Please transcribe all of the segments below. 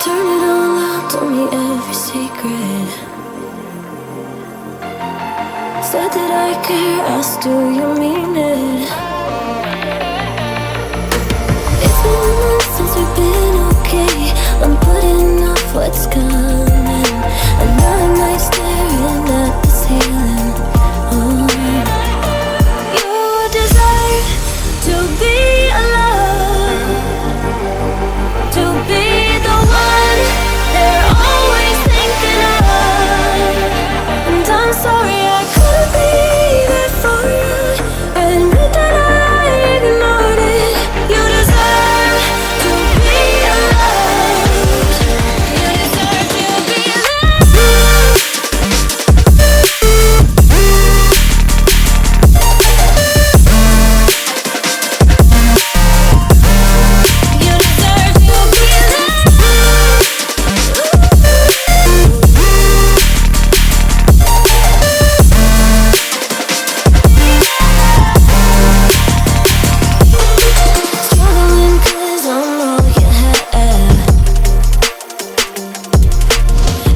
Turn it all out, told me every secret. Said that I care, asked do you mean it? It's been months since we've been okay. I'm putting off what's coming. Another night staring at the ceiling. Oh. You deserve to be alone, to be the one they're always thinking of. And I'm sorry I couldn't be there for you. Admit that I ignored it. You deserve to be loved. You deserve to be loved. You deserve to be loved. Struggling 'cause I'm all you have.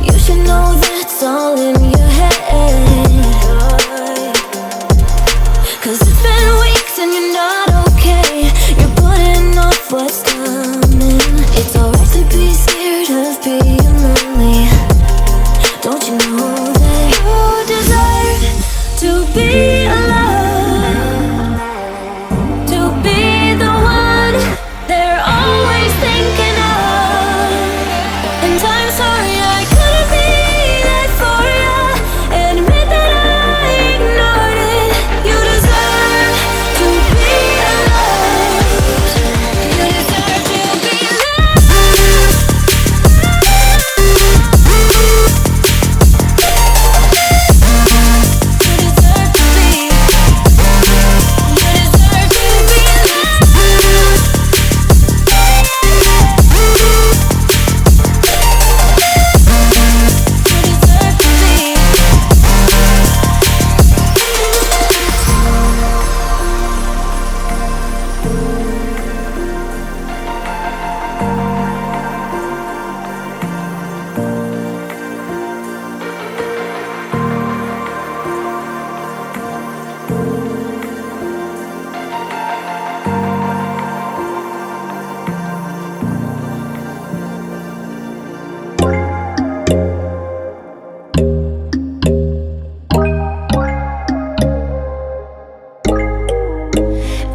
You should know that's all in your head. 'Cause it's been weeks and you're not okay. You're putting off what's coming. It's alright to be scared of being lonely. Don't you know that you deserve to be alone, to be the one they're always thinking of. And I'm sorry I couldn't be there for you. Admit that I ignored it. You deserve to be loved. You deserve to be loved. You deserve to be. You deserve to be loved. You deserve to be.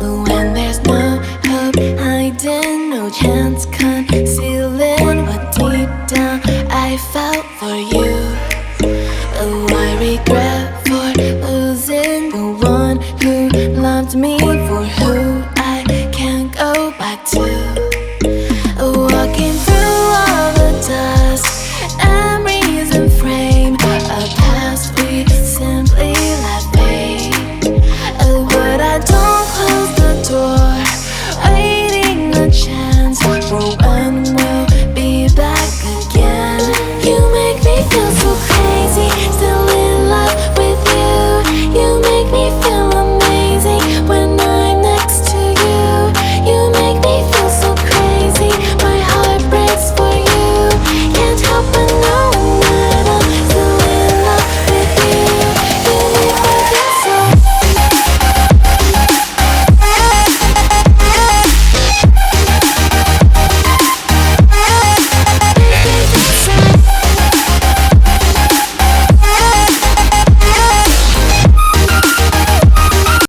But when there's no hope hiding, no chance concealing what deep down I felt for you. Oh, I regret for losing the one who loved me, for who I can't go back to.